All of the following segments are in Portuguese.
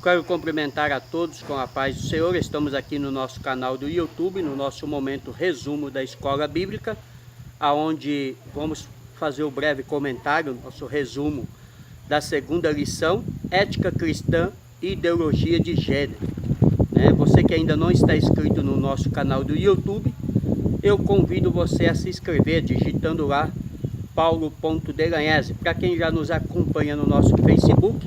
Quero cumprimentar a todos com a paz do Senhor. Estamos aqui no nosso canal do YouTube, no nosso momento resumo da Escola Bíblica, aonde vamos fazer o breve comentário, nosso resumo da segunda lição, Ética Cristã e Ideologia de Gênero. Você que ainda não está inscrito no nosso canal do YouTube, eu convido você a se inscrever digitando lá Paulo.Delagnese. Para quem já nos acompanha no nosso Facebook,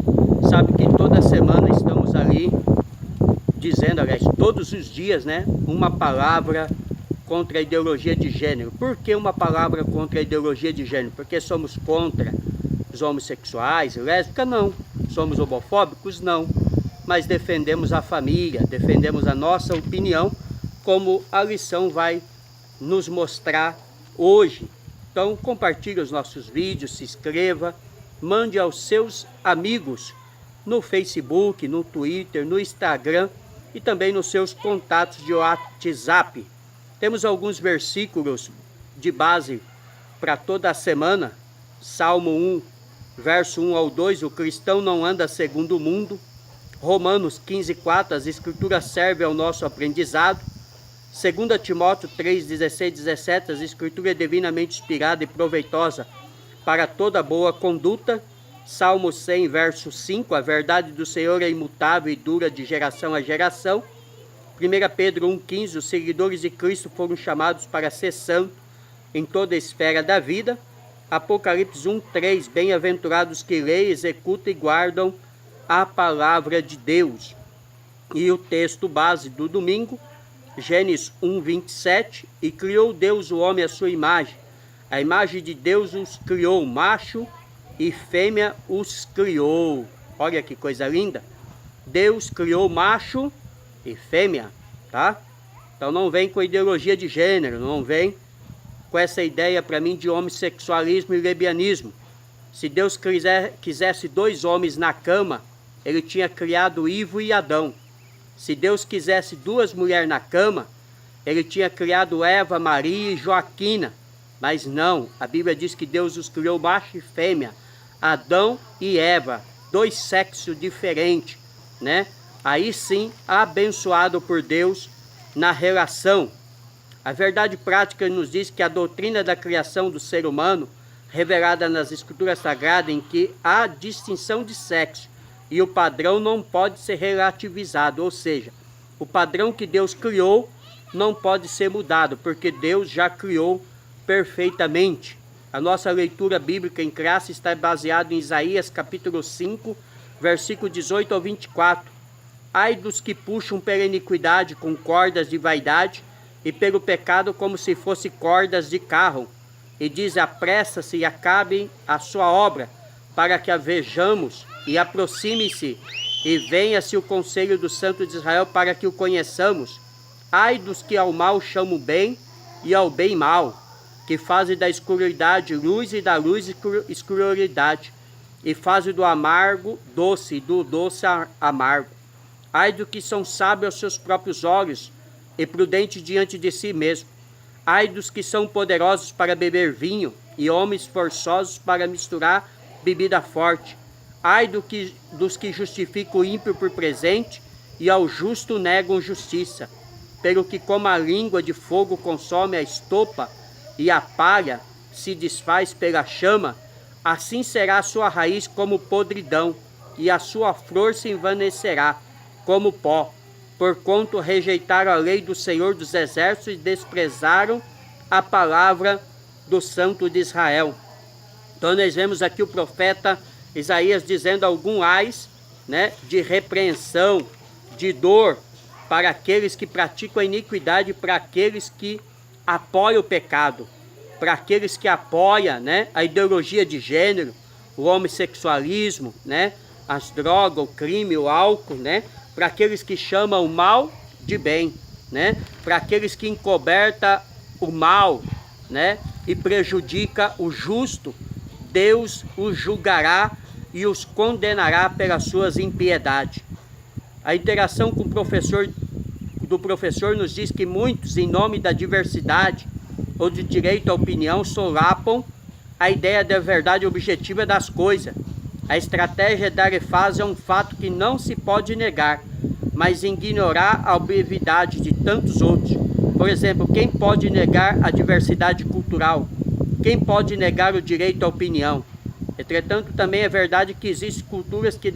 sabe que toda semana estamos ali dizendo, aliás, todos os dias, uma palavra contra a ideologia de gênero. Por que uma palavra contra a ideologia de gênero? Porque somos contra os homossexuais, lésbicas? Não. Somos homofóbicos? Não. Mas defendemos a família, defendemos a nossa opinião, como a lição vai nos mostrar hoje. Então compartilhe os nossos vídeos, se inscreva, mande aos seus amigos no Facebook, no Twitter, no Instagram e também nos seus contatos de WhatsApp. Temos alguns versículos de base para toda a semana. Salmo 1, verso 1 ao 2, o cristão não anda segundo o mundo. Romanos 15:4, as escrituras servem ao nosso aprendizado. 2 Timóteo 3, 16, 17, as escrituras é divinamente inspirada e proveitosa para toda boa conduta. Salmo 100, verso 5, a verdade do Senhor é imutável e dura de geração a geração. 1 Pedro 1,15, os seguidores de Cristo foram chamados para ser santos em toda a esfera da vida. Apocalipse 1,3, bem-aventurados que leem, executam e guardam a palavra de Deus. E o texto base do domingo, Gênesis 1:27, e criou Deus o homem à sua imagem. A imagem de Deus os criou, macho e fêmea os criou. Olha que coisa linda. Deus criou macho e fêmea, tá? Então não vem com ideologia de gênero, não vem com essa ideia para mim de homossexualismo e lesbianismo. Se Deus quisesse dois homens na cama, ele tinha criado Ivo e Adão. Se Deus quisesse duas mulheres na cama, ele tinha criado Eva, Maria e Joaquina. Mas não, a Bíblia diz que Deus os criou macho e fêmea, Adão e Eva, dois sexos diferentes, Aí sim, abençoado por Deus na relação. A verdade prática nos diz que a doutrina da criação do ser humano, revelada nas Escrituras Sagradas, em que há distinção de sexo, e o padrão não pode ser relativizado, ou seja, o padrão que Deus criou não pode ser mudado, porque Deus já criou perfeitamente. A nossa leitura bíblica em classe está baseada em Isaías capítulo 5, versículo 18 ao 24. Ai dos que puxam pela iniquidade com cordas de vaidade, e pelo pecado como se fosse cordas de carro. E diz, apressa-se e acabe a sua obra, para que a vejamos, e aproxime-se, e venha-se o conselho do Santo de Israel, para que o conheçamos. Ai dos que ao mal chamam bem, e ao bem mal, que fazem da escuridade luz, e da luz escuridade, e fazem do amargo doce, e do doce amargo. Ai dos que são sábios aos seus próprios olhos, e prudentes diante de si mesmo. Ai dos que são poderosos para beber vinho, e homens forçosos para misturar bebida forte. Ai dos que justificam o ímpio por presente, e ao justo negam justiça. Pelo que como a língua de fogo consome a estopa, e a palha se desfaz pela chama, assim será a sua raiz como podridão, e a sua flor se envanecerá como pó. Porquanto rejeitaram a lei do Senhor dos Exércitos e desprezaram a palavra do Santo de Israel. Então nós vemos aqui o profeta Isaías dizendo algum ais, de repreensão, de dor para aqueles que praticam a iniquidade, para aqueles que apoiam o pecado, para aqueles que apoiam, a ideologia de gênero, o homossexualismo, as drogas, o crime, o álcool, para aqueles que chamam o mal de bem, para aqueles que encobertam o mal, e prejudica o justo, Deus os julgará e os condenará pelas suas impiedades. A interação com do professor nos diz que muitos, em nome da diversidade ou de direito à opinião, solapam a ideia da verdade objetiva das coisas A estratégia dar ênfase a um fato que não se pode negar, mas ignorar a obviedade de tantos outros. Por exemplo, quem pode negar a diversidade cultural? Quem pode negar o direito à opinião? Entretanto, também é verdade que existem culturas que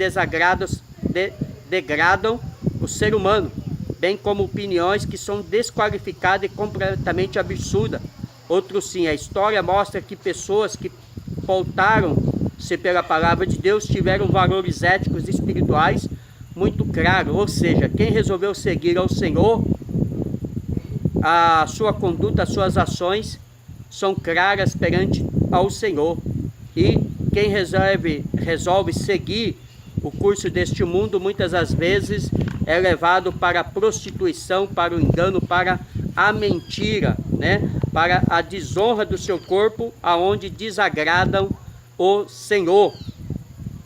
degradam o ser humano, bem como opiniões que são desqualificadas e completamente absurdas. Outros sim, a história mostra que pessoas que pautaram-se pela palavra de Deus tiveram valores éticos e espirituais muito claros, ou seja, quem resolveu seguir ao Senhor, a sua conduta, as suas ações são claras perante ao Senhor. E quem resolve seguir o curso deste mundo, muitas das vezes é levado para a prostituição, para o engano, para a mentira, né? Para a desonra do seu corpo, aonde desagradam o Senhor.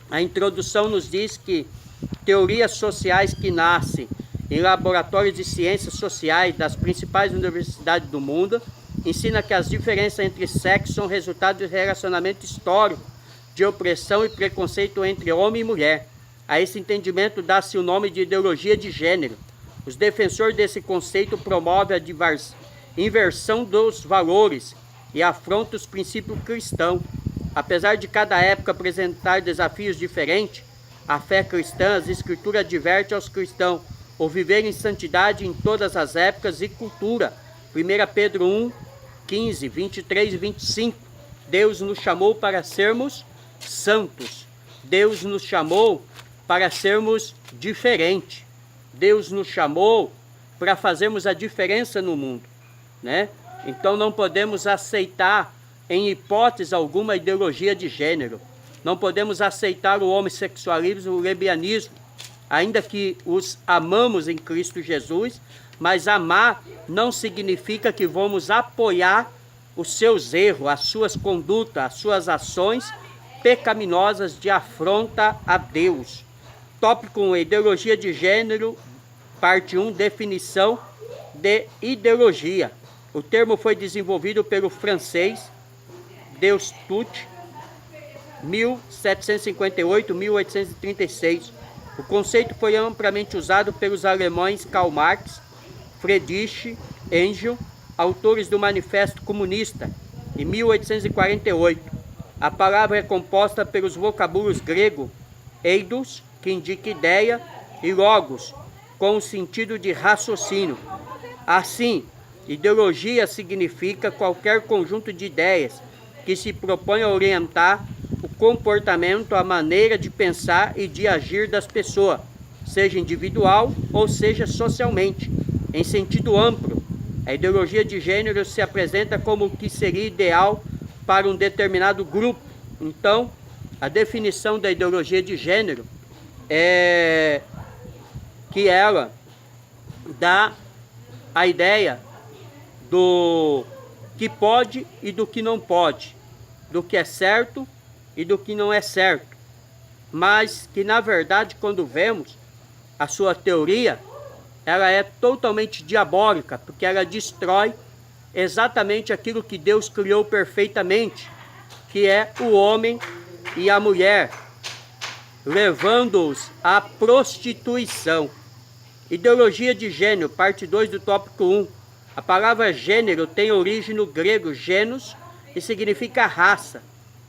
A introdução nos diz que teorias sociais que nascem em laboratórios de ciências sociais das principais universidades do mundo ensina que as diferenças entre sexos são resultado de relacionamento histórico de opressão e preconceito entre homem e mulher. A esse entendimento dá-se o nome de ideologia de gênero. Os defensores desse conceito promovem a inversão dos valores e afrontam os princípios cristãos. Apesar de cada época apresentar desafios diferentes, a fé cristã, as escrituras advertem aos cristãos o viver em santidade em todas as épocas e cultura. 1 Pedro 1, 15, 23 e 25. Deus nos chamou para sermos santos. Deus nos chamou para sermos diferentes. Deus nos chamou para fazermos a diferença no mundo, né? Então não podemos aceitar em hipótese alguma ideologia de gênero. Não podemos aceitar o homossexualismo, o lesbianismo, ainda que os amamos em Cristo Jesus, mas amar não significa que vamos apoiar os seus erros, as suas condutas, as suas ações pecaminosas de afronta a Deus. Tópico 1, ideologia de gênero, parte 1, definição de ideologia. O termo foi desenvolvido pelo francês Destouche, 1758-1836. O conceito foi amplamente usado pelos alemães Karl Marx, Friedrich Engels, autores do Manifesto Comunista, em 1848. A palavra é composta pelos vocábulos grego eidos, que indica ideia, e logos, com o sentido de raciocínio. Assim, ideologia significa qualquer conjunto de ideias que se propõe a orientar o comportamento, a maneira de pensar e de agir das pessoas, seja individual ou seja socialmente. Em sentido amplo, a ideologia de gênero se apresenta como o que seria ideal para um determinado grupo. Então, a definição da ideologia de gênero é que ela dá a ideia do que pode e do que não pode, do que é certo e do que não é certo, mas que na verdade, quando vemos a sua teoria, ela é totalmente diabólica, porque ela destrói exatamente aquilo que Deus criou perfeitamente, que é o homem e a mulher, levando-os à prostituição. Ideologia de gênero, parte 2 do tópico 1. A palavra gênero tem origem no grego genus e significa raça.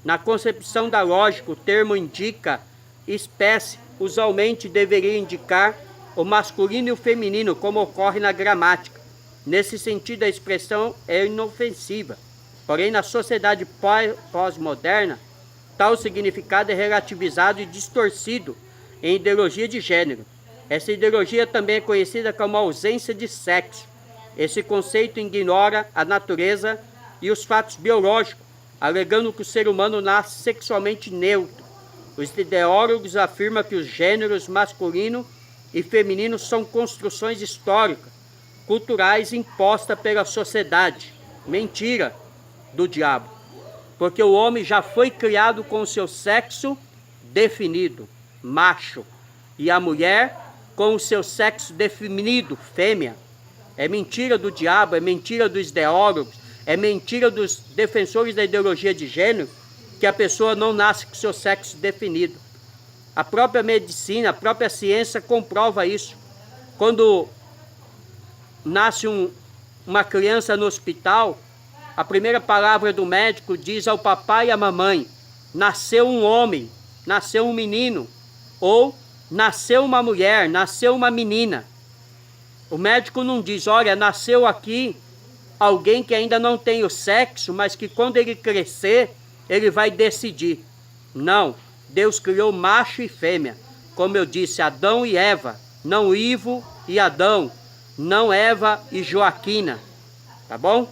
Na concepção da lógica, o termo indica espécie, usualmente deveria indicar o masculino e o feminino, como ocorre na gramática. Nesse sentido, a expressão é inofensiva. Porém, na sociedade pós-moderna, tal significado é relativizado e distorcido em ideologia de gênero. Essa ideologia também é conhecida como ausência de sexo. Esse conceito ignora a natureza e os fatos biológicos, alegando que o ser humano nasce sexualmente neutro. Os ideólogos afirmam que os gêneros masculino e feminino são construções históricas, culturais impostas pela sociedade. Mentira do diabo. Porque o homem já foi criado com o seu sexo definido, macho, e a mulher com o seu sexo definido, fêmea. É mentira do diabo, é mentira dos ideólogos, é mentira dos defensores da ideologia de gênero, que a pessoa não nasce com o seu sexo definido. A própria medicina, a própria ciência comprova isso. Quando nasce uma criança no hospital, a primeira palavra do médico diz ao papai e à mamãe: nasceu um homem, nasceu um menino, ou nasceu uma mulher, nasceu uma menina. O médico não diz: olha, nasceu aqui alguém que ainda não tem o sexo, mas que quando ele crescer, ele vai decidir. Não, Deus criou macho e fêmea. Como eu disse, Adão e Eva, não Ivo e Adão, não Eva e Joaquina. Tá bom?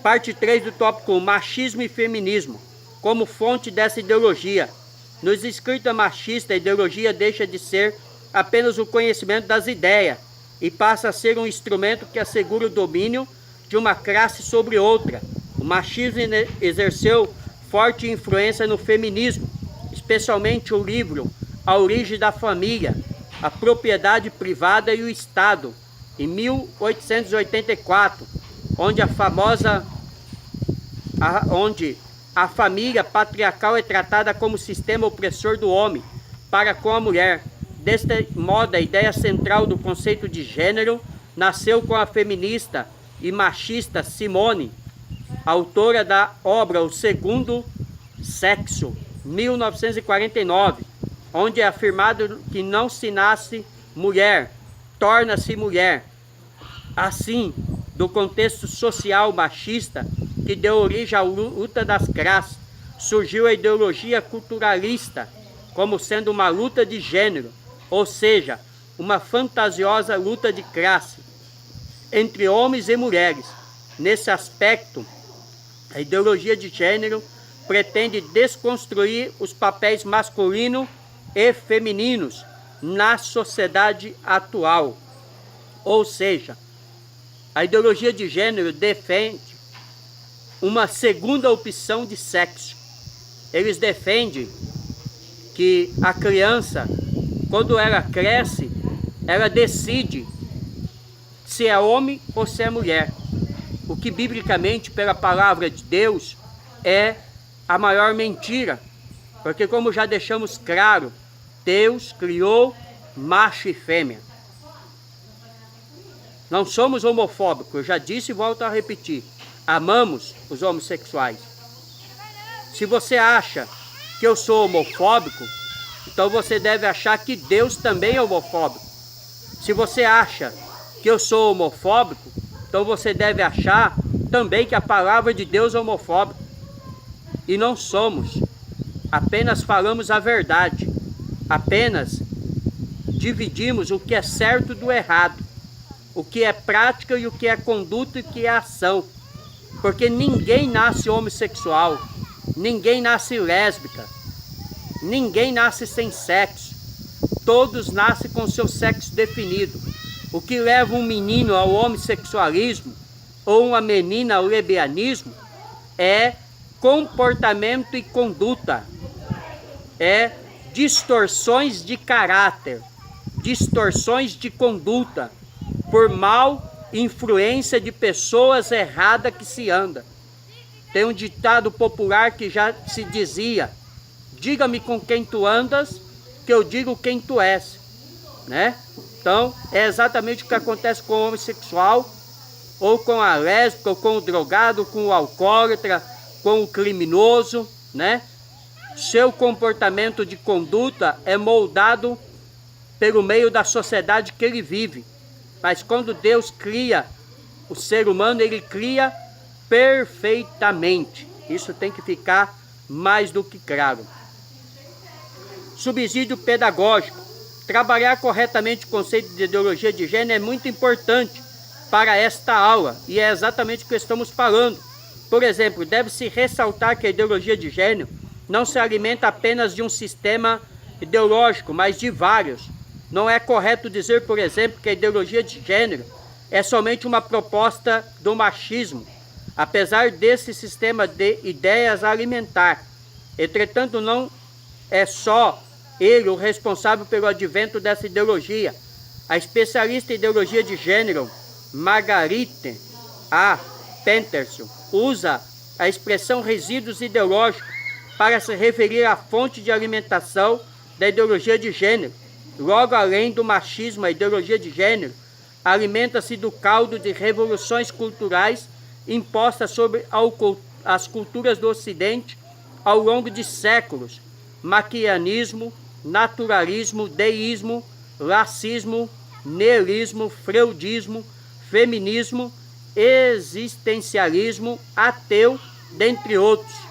Parte 3 do tópico 1, machismo e feminismo, como fonte dessa ideologia. Nos escritos machistas, a ideologia deixa de ser apenas o conhecimento das ideias e passa a ser um instrumento que assegura o domínio de uma classe sobre outra. O machismo exerceu forte influência no feminismo, especialmente o livro A Origem da Família, a Propriedade Privada e o Estado, em 1884, onde a família patriarcal é tratada como sistema opressor do homem para com a mulher. Deste modo, a ideia central do conceito de gênero nasceu com a feminista e machista Simone, autora da obra O Segundo Sexo, 1949, onde é afirmado que não se nasce mulher, torna-se mulher. Assim, do contexto social machista que deu origem à luta das classes, surgiu a ideologia culturalista como sendo uma luta de gênero, ou seja, uma fantasiosa luta de classe entre homens e mulheres. Nesse aspecto, a ideologia de gênero pretende desconstruir os papéis masculino e femininos na sociedade atual. Ou seja, a ideologia de gênero defende uma segunda opção de sexo. Eles defendem que a criança, quando ela cresce, ela decide se é homem ou se é mulher. O que biblicamente, pela palavra de Deus, é a maior mentira. Porque como já deixamos claro, Deus criou macho e fêmea. Não somos homofóbicos, eu já disse e volto a repetir. Amamos os homossexuais. Se você acha que eu sou homofóbico, então você deve achar que Deus também é homofóbico. Se você acha que eu sou homofóbico, então você deve achar também que a palavra de Deus é homofóbica. E não somos. Apenas falamos a verdade. Apenas dividimos o que é certo do errado. O que é prática e o que é conduta e o que é ação. Porque ninguém nasce homossexual, ninguém nasce lésbica, ninguém nasce sem sexo. Todos nascem com seu sexo definido. O que leva um menino ao homossexualismo ou uma menina ao lesbianismo é comportamento e conduta, é distorções de caráter, distorções de conduta, por mal influência de pessoas erradas que se anda. Tem um ditado popular que já se dizia: diga-me com quem tu andas, que eu digo quem tu és, né? Então, é exatamente o que acontece com o homossexual, ou com a lésbica, ou com o drogado, com o alcoólatra, com o criminoso, né? Seu comportamento de conduta é moldado pelo meio da sociedade que ele vive. Mas quando Deus cria o ser humano, ele cria perfeitamente. Isso tem que ficar mais do que claro. Subsídio pedagógico. Trabalhar corretamente o conceito de ideologia de gênero é muito importante para esta aula, e é exatamente o que estamos falando. Por exemplo, deve-se ressaltar que a ideologia de gênero não se alimenta apenas de um sistema ideológico, mas de vários. Não é correto dizer, por exemplo, que a ideologia de gênero é somente uma proposta do machismo, apesar desse sistema de ideias alimentar. Entretanto, não é só ele o responsável pelo advento dessa ideologia. A especialista em ideologia de gênero, Margarite A. Peterson, usa a expressão resíduos ideológicos para se referir à fonte de alimentação da ideologia de gênero. Logo, além do machismo, a ideologia de gênero alimenta-se do caldo de revoluções culturais impostas sobre as culturas do Ocidente ao longo de séculos. Maquianismo, naturalismo, deísmo, lacismo, niilismo, freudismo, feminismo, existencialismo, ateu, dentre outros.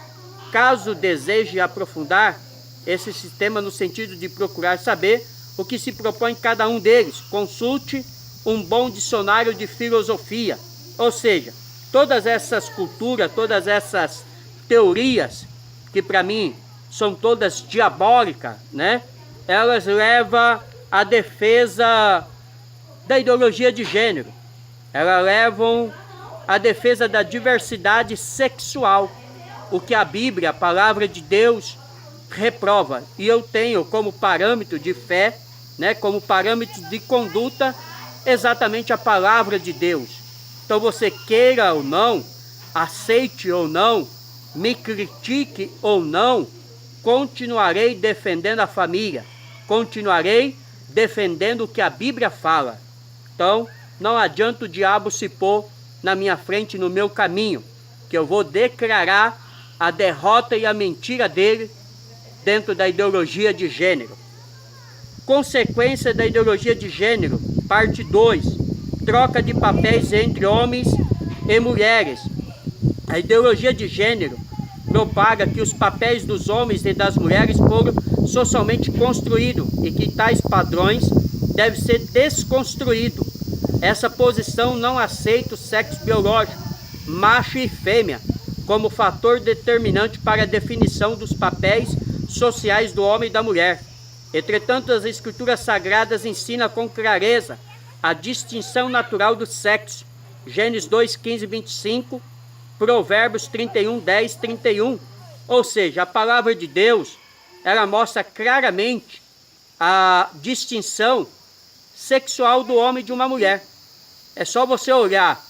Caso deseje aprofundar esse sistema no sentido de procurar saber o que se propõe cada um deles, consulte um bom dicionário de filosofia. Ou seja, todas essas culturas, todas essas teorias, que para mim são todas diabólicas, né? Elas levam à defesa da ideologia de gênero. Elas levam à defesa da diversidade sexual, o que a Bíblia, a palavra de Deus, reprova. E eu tenho como parâmetro de fé, né, como parâmetro de conduta, exatamente a palavra de Deus. Então você queira ou não, aceite ou não, me critique ou não, continuarei defendendo a família, continuarei defendendo o que a Bíblia fala. Então, não adianta o diabo se pôr na minha frente, no meu caminho, que eu vou declarar a derrota e a mentira dele dentro da ideologia de gênero. Consequência da ideologia de gênero, parte 2, troca de papéis entre homens e mulheres. A ideologia de gênero propaga que os papéis dos homens e das mulheres foram socialmente construídos e que tais padrões devem ser desconstruídos. Essa posição não aceita o sexo biológico, macho e fêmea, como fator determinante para a definição dos papéis sociais do homem e da mulher. Entretanto, as escrituras sagradas ensinam com clareza a distinção natural do sexo. Gênesis 2, 15 e 25, Provérbios 31, 10, 31. Ou seja, a palavra de Deus, ela mostra claramente a distinção sexual do homem e de uma mulher. É só você olhar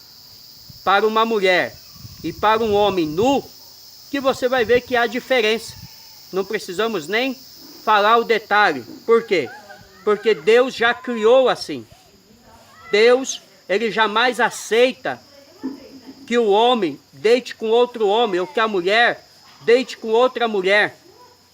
para uma mulher e para um homem nu, que você vai ver que há diferença. Não precisamos nem falar o detalhe. Por quê? Porque Deus já criou assim. Deus, ele jamais aceita que o homem deite com outro homem, ou que a mulher deite com outra mulher.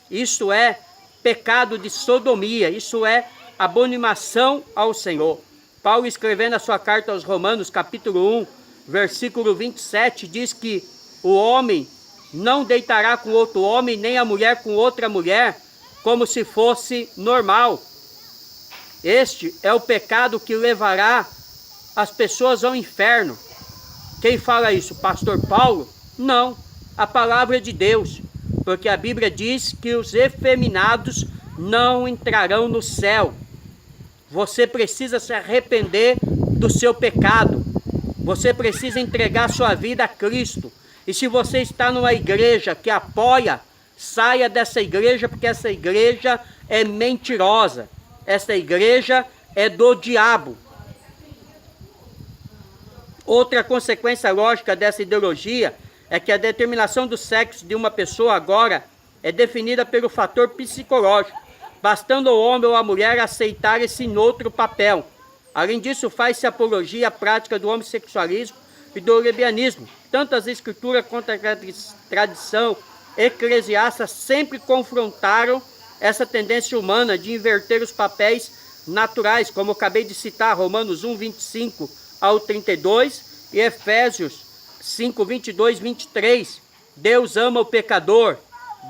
Isso é pecado de sodomia, isso é abominação ao Senhor. Paulo, escrevendo a sua carta aos Romanos, capítulo 1, versículo 27, diz que o homem não deitará com outro homem, nem a mulher com outra mulher, como se fosse normal. Este é o pecado que levará as pessoas ao inferno. Quem fala isso? Pastor Paulo? Não, a palavra de Deus, porque a Bíblia diz que os efeminados não entrarão no céu. Você precisa se arrepender do seu pecado, você precisa entregar sua vida a Cristo. E se você está numa igreja que apoia, saia dessa igreja, porque essa igreja é mentirosa, essa igreja é do diabo. Outra consequência lógica dessa ideologia é que a determinação do sexo de uma pessoa agora é definida pelo fator psicológico, bastando o homem ou a mulher aceitar esse outro papel. Além disso, faz-se apologia à prática do homossexualismo e do lesbianismo. Tanto as escrituras quanto a tradição eclesiástica sempre confrontaram essa tendência humana de inverter os papéis naturais, como eu acabei de citar, Romanos 1, 25 ao 32 e Efésios 5, 22, 23. Deus ama o pecador,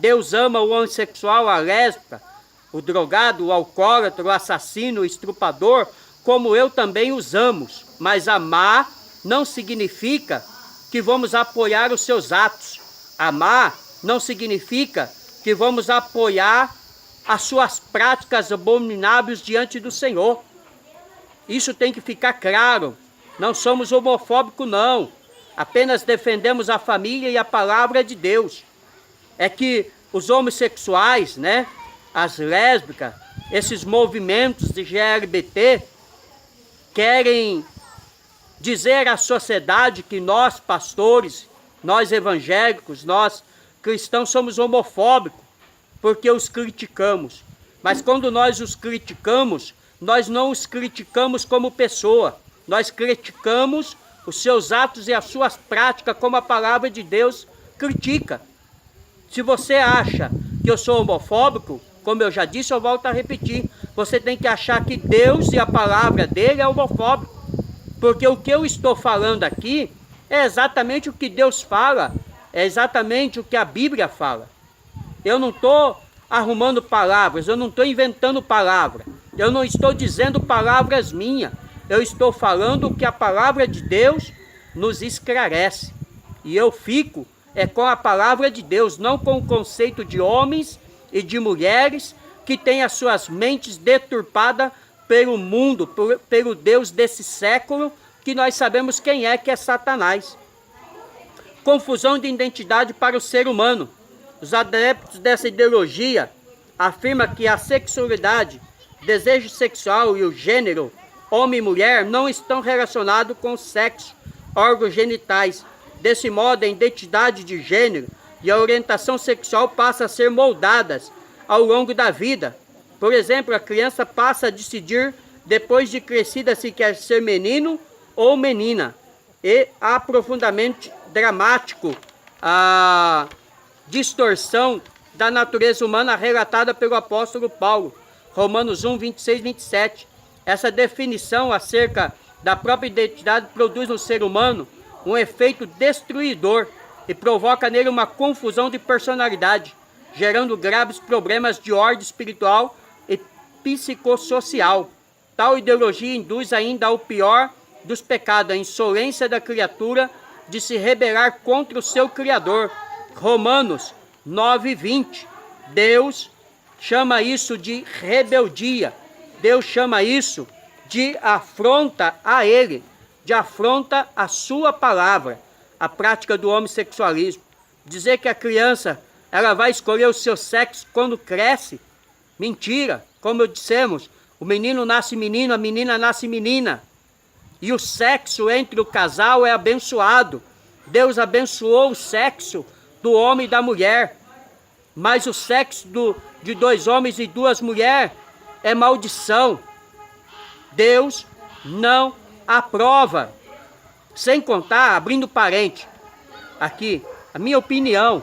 Deus ama o homossexual, a lésbica, o drogado, o alcoólatra, o assassino, o estrupador, como eu também os amo. Mas amar não significa que vamos apoiar os seus atos. Amar não significa que vamos apoiar as suas práticas abomináveis diante do Senhor. Isso tem que ficar claro. Não somos homofóbicos, não. Apenas defendemos a família e a palavra de Deus. É que os homossexuais, né, as lésbicas, esses movimentos de LGBT, querem dizer à sociedade que nós, pastores, nós evangélicos, nós cristãos somos homofóbicos, porque os criticamos. Mas quando nós os criticamos, nós não os criticamos como pessoa. Nós criticamos os seus atos e as suas práticas, como a palavra de Deus critica. Se você acha que eu sou homofóbico, como eu já disse, eu volto a repetir, você tem que achar que Deus e a palavra dele é homofóbico. Porque o que eu estou falando aqui é exatamente o que Deus fala, é exatamente o que a Bíblia fala. Eu não estou arrumando palavras, eu não estou inventando palavras, eu não estou dizendo palavras minhas, eu estou falando o que a palavra de Deus nos esclarece. E eu fico com a palavra de Deus, não com o conceito de homens e de mulheres que têm as suas mentes deturpadas pelo mundo, pelo Deus desse século, que nós sabemos quem é, que é Satanás. Confusão de identidade para o ser humano. Os adeptos dessa ideologia afirmam que a sexualidade, desejo sexual e o gênero, homem e mulher, não estão relacionados com o sexo, órgãos genitais. Desse modo, a identidade de gênero e a orientação sexual passam a ser moldadas ao longo da vida. Por exemplo, a criança passa a decidir, depois de crescida, se quer ser menino ou menina. E aprofundamento dramático a distorção da natureza humana relatada pelo apóstolo Paulo, Romanos 1, 26 e 27. Essa definição acerca da própria identidade produz no ser humano um efeito destruidor e provoca nele uma confusão de personalidade, gerando graves problemas de ordem espiritual e psicossocial. Tal ideologia induz ainda ao pior dos pecados, a insolência da criatura de se rebelar contra o seu Criador. Romanos 9, 20. Deus chama isso de rebeldia. Deus chama isso de afronta a Ele, de afronta à sua palavra, a prática do homossexualismo. Dizer que a criança ela vai escolher o seu sexo quando cresce, mentira. Como dissemos, o menino nasce menino, a menina nasce menina. E o sexo entre o casal é abençoado. Deus abençoou o sexo do homem e da mulher. Mas o sexo de dois homens e duas mulheres é maldição. Deus não aprova. Sem contar, abrindo parente, aqui, a minha opinião,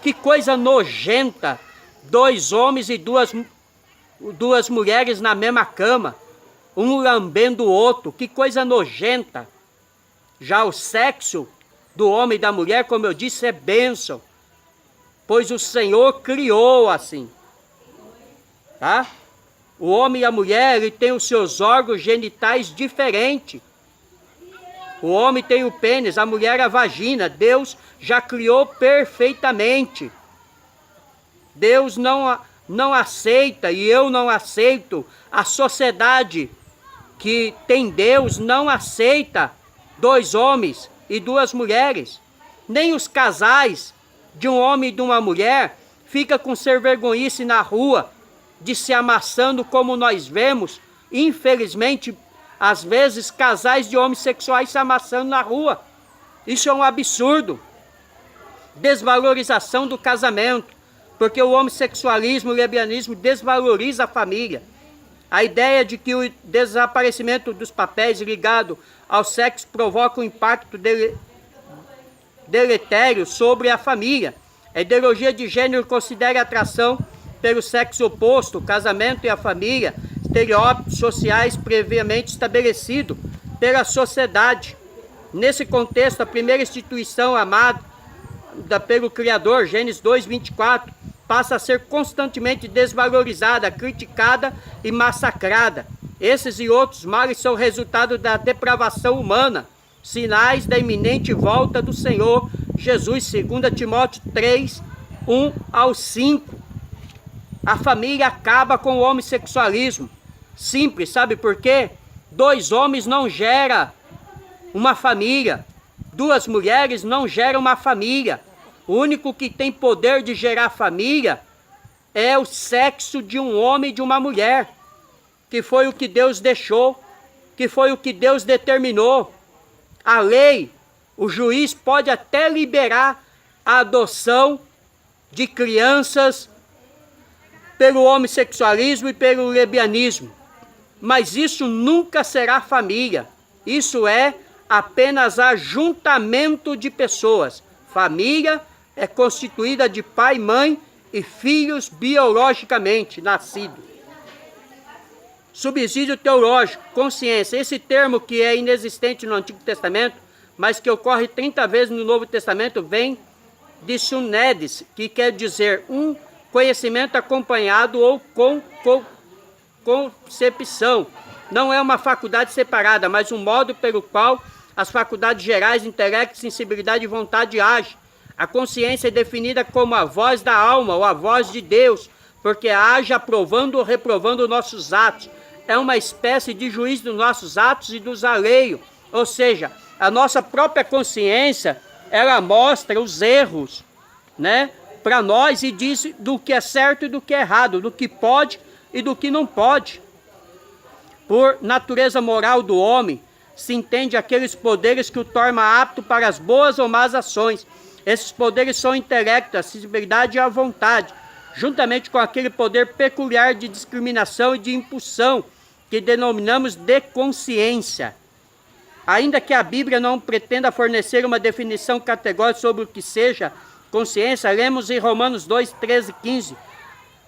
que coisa nojenta, dois homens e duas mulheres na mesma cama, um lambendo o outro, que coisa nojenta. Já o sexo do homem e da mulher, como eu disse, é bênção, pois o Senhor criou assim, tá? O homem e a mulher, ele tem os seus órgãos genitais diferentes. O homem tem o pênis, a mulher a vagina. Deus já criou perfeitamente. Deus não aceita, e eu não aceito, a sociedade que tem Deus não aceita dois homens e duas mulheres. Nem os casais de um homem e de uma mulher fica com ser vergonhice na rua, de se amassando como nós vemos, infelizmente, às vezes, casais de homossexuais se amassando na rua. Isso é um absurdo. Desvalorização do casamento, porque o homossexualismo, o lesbianismo desvaloriza a família. A ideia de que o desaparecimento dos papéis ligado ao sexo provoca um impacto deletério sobre a família. A ideologia de gênero considera a atração pelo sexo oposto, o casamento e a família, estereótipos sociais previamente estabelecidos pela sociedade. Nesse contexto, a primeira instituição amada pelo Criador, Gênesis 2, 24, passa a ser constantemente desvalorizada, criticada e massacrada. Esses e outros males são resultado da depravação humana, sinais da iminente volta do Senhor Jesus, 2 Timóteo 3, 1 ao 5. A família acaba com o homossexualismo. Simples, sabe por quê? Dois homens não geram uma família. Duas mulheres não geram uma família. O único que tem poder de gerar família é o sexo de um homem e de uma mulher, que foi o que Deus deixou, que foi o que Deus determinou. A lei, o juiz pode até liberar a adoção de crianças pelo homossexualismo e pelo lesbianismo. Mas isso nunca será família. Isso é apenas ajuntamento de pessoas. Família é constituída de pai, mãe e filhos biologicamente nascidos. Subsídio teológico, consciência. Esse termo que é inexistente no Antigo Testamento, mas que ocorre 30 vezes no Novo Testamento, vem de sunedes, que quer dizer um conhecimento acompanhado ou com concepção. Não é uma faculdade separada, mas um modo pelo qual as faculdades gerais, intelecto, sensibilidade e vontade agem. A consciência é definida como a voz da alma ou a voz de Deus, porque age aprovando ou reprovando nossos atos. É uma espécie de juiz dos nossos atos e dos alheios. Ou seja, a nossa própria consciência, ela mostra os erros, né, para nós e diz do que é certo e do que é errado, do que pode e do que não pode. Por natureza moral do homem, se entende aqueles poderes que o tornam apto para as boas ou más ações. Esses poderes são o intelecto, a sensibilidade e a vontade, juntamente com aquele poder peculiar de discriminação e de impulsão, que denominamos de consciência. Ainda que a Bíblia não pretenda fornecer uma definição categórica sobre o que seja consciência, lemos em Romanos 2, 13 e 15,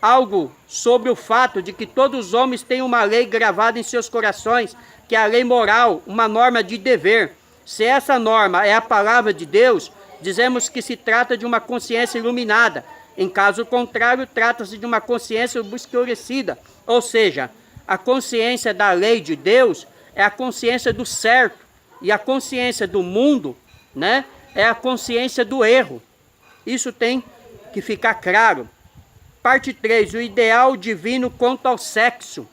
algo sobre o fato de que todos os homens têm uma lei gravada em seus corações, que é a lei moral, uma norma de dever. Se essa norma é a palavra de Deus, dizemos que se trata de uma consciência iluminada. Em caso contrário, trata-se de uma consciência obscurecida. Ou seja, a consciência da lei de Deus é a consciência do certo. E a consciência do mundo, né, é a consciência do erro. Isso tem que ficar claro. Parte 3. O ideal divino quanto ao sexo.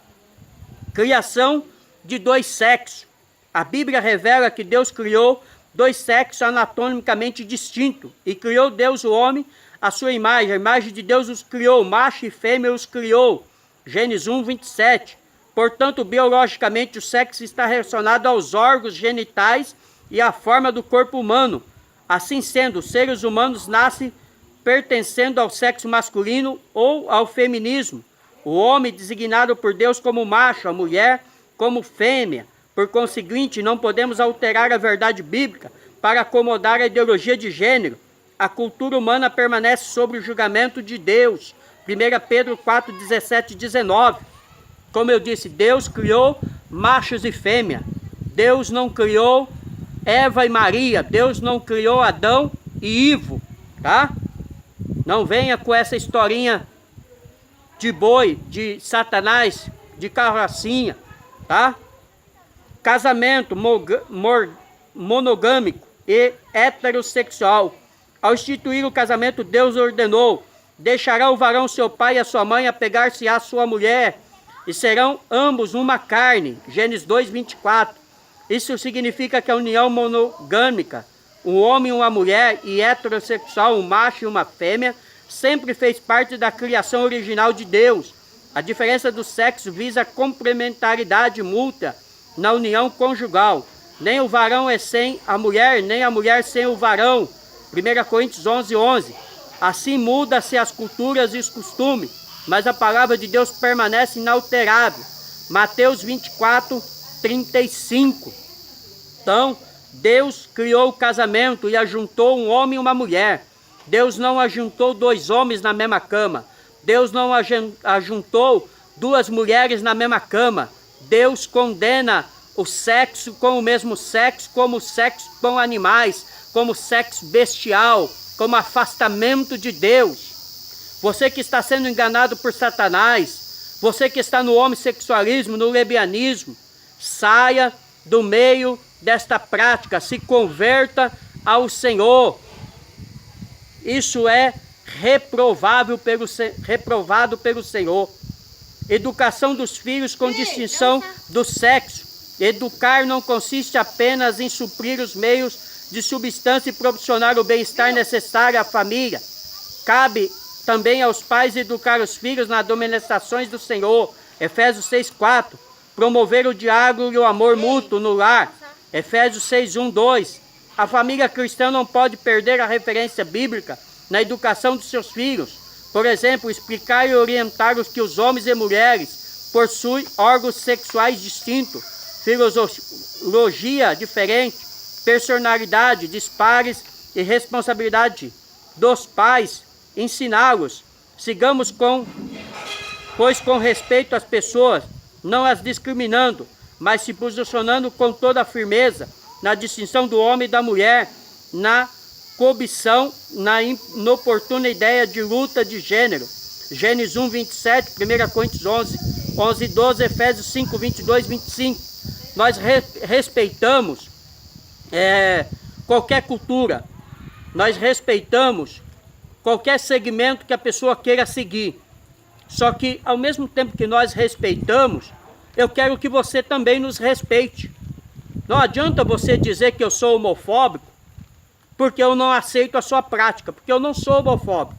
Criação de dois sexos. A Bíblia revela que Deus criou dois sexos anatomicamente distintos. E criou Deus o homem à sua imagem. A imagem de Deus os criou, macho e fêmea os criou. Gênesis 1, 27. Portanto, biologicamente, o sexo está relacionado aos órgãos genitais e à forma do corpo humano. Assim sendo, os seres humanos nascem pertencendo ao sexo masculino ou ao feminismo. O homem designado por Deus como macho, a mulher como fêmea. Por conseguinte, não podemos alterar a verdade bíblica para acomodar a ideologia de gênero. A cultura humana permanece sob o julgamento de Deus. 1 Pedro 4, 17 e 19. Como eu disse, Deus criou machos e fêmea. Deus não criou Eva e Maria. Deus não criou Adão e Ivo, tá? Não venha com essa historinha de boi, de Satanás, de carrocinha, tá? Casamento monogâmico e heterossexual. Ao instituir o casamento, Deus ordenou: deixará o varão seu pai e a sua mãe, apegar-se à sua mulher, e serão ambos uma carne. Gênesis 2, 24. Isso significa que a união monogâmica, um homem e uma mulher, e heterossexual, um macho e uma fêmea, sempre fez parte da criação original de Deus. A diferença do sexo visa a complementaridade mútua na união conjugal. Nem o varão é sem a mulher, nem a mulher sem o varão. 1 Coríntios 11, 11. Assim muda-se as culturas e os costumes, mas a palavra de Deus permanece inalterável. Mateus 24, 35. Então, Deus criou o casamento e ajuntou um homem e uma mulher. Deus não ajuntou dois homens na mesma cama. Deus não ajuntou duas mulheres na mesma cama. Deus condena o sexo com o mesmo sexo, como o sexo com animais, como sexo bestial, como afastamento de Deus. Você que está sendo enganado por Satanás, você que está no homossexualismo, no lesbianismo, saia do meio desta prática, se converta ao Senhor. Isso é reprovado pelo Senhor. Educação dos filhos com distinção do sexo. Educar não consiste apenas em suprir os meios de subsistência e proporcionar o bem-estar necessário à família. Cabe também aos pais educar os filhos nas admoestações do Senhor. Efésios 6, 4. Promover o diálogo e o amor mútuo no lar. Efésios 6, 1, 2. A família cristã não pode perder a referência bíblica na educação dos seus filhos. Por exemplo, explicar e orientar os que os homens e mulheres possuem órgãos sexuais distintos, filosofia diferente, personalidade dispares e responsabilidade dos pais, ensiná-los. Sigamos pois com respeito às pessoas, não as discriminando, mas se posicionando com toda a firmeza na distinção do homem e da mulher, na cobição, na inoportuna ideia de luta de gênero. Gênesis 1, 27, 1 Coríntios 11, 11, 12, Efésios 5, 22, 25. Nós respeitamos qualquer cultura, nós respeitamos qualquer segmento que a pessoa queira seguir. Só que, ao mesmo tempo que nós respeitamos, eu quero que você também nos respeite. Não adianta você dizer que eu sou homofóbico, porque eu não aceito a sua prática, porque eu não sou homofóbico.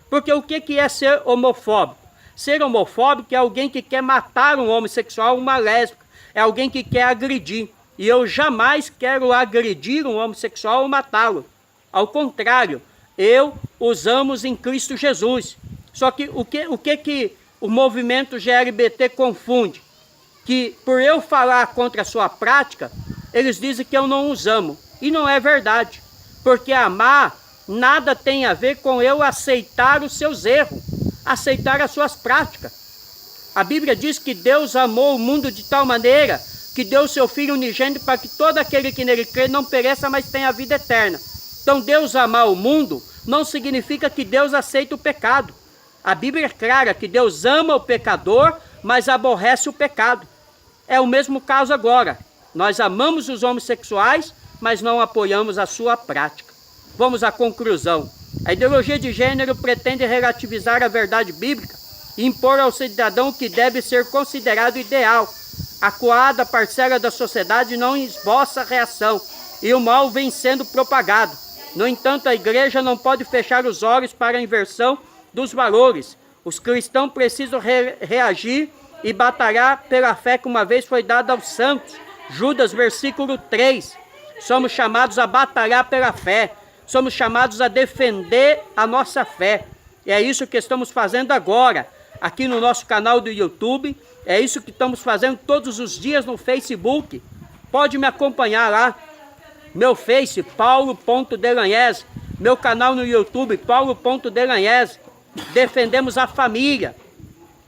Porque o que é ser homofóbico? Ser homofóbico é alguém que quer matar um homossexual, uma lésbica, é alguém que quer agredir. E eu jamais quero agredir um homossexual ou matá-lo. Ao contrário, eu os amo em Cristo Jesus. Só que o que o movimento GLBT confunde? Que por eu falar contra a sua prática, eles dizem que eu não os amo. E não é verdade. Porque amar nada tem a ver com eu aceitar os seus erros, aceitar as suas práticas. A Bíblia diz que Deus amou o mundo de tal maneira que deu o seu Filho unigênito para que todo aquele que nele crê não pereça, mas tenha a vida eterna. Então Deus amar o mundo não significa que Deus aceita o pecado. A Bíblia é clara que Deus ama o pecador, mas aborrece o pecado. É o mesmo caso agora. Nós amamos os homossexuais, mas não apoiamos a sua prática. Vamos à conclusão. A ideologia de gênero pretende relativizar a verdade bíblica e impor ao cidadão o que deve ser considerado ideal. A coada parcela da sociedade não esboça reação e o mal vem sendo propagado. No entanto, a igreja não pode fechar os olhos para a inversão dos valores. Os cristãos precisam reagir e batalhar pela fé que uma vez foi dada aos santos. Judas, versículo 3. Somos chamados a batalhar pela fé. Somos chamados a defender a nossa fé. E é isso que estamos fazendo agora, aqui no nosso canal do YouTube. É isso que estamos fazendo todos os dias no Facebook. Pode me acompanhar lá. Meu Face, Paulo.Delanhese. Meu canal no YouTube, Paulo.Delanhese. Defendemos a família.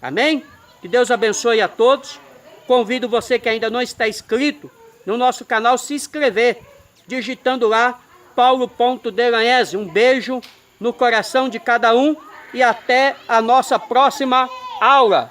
Amém? Que Deus abençoe a todos. Convido você que ainda não está inscrito no nosso canal, se inscrever, digitando lá Paulo.Delanhese. Um beijo no coração de cada um e até a nossa próxima aula.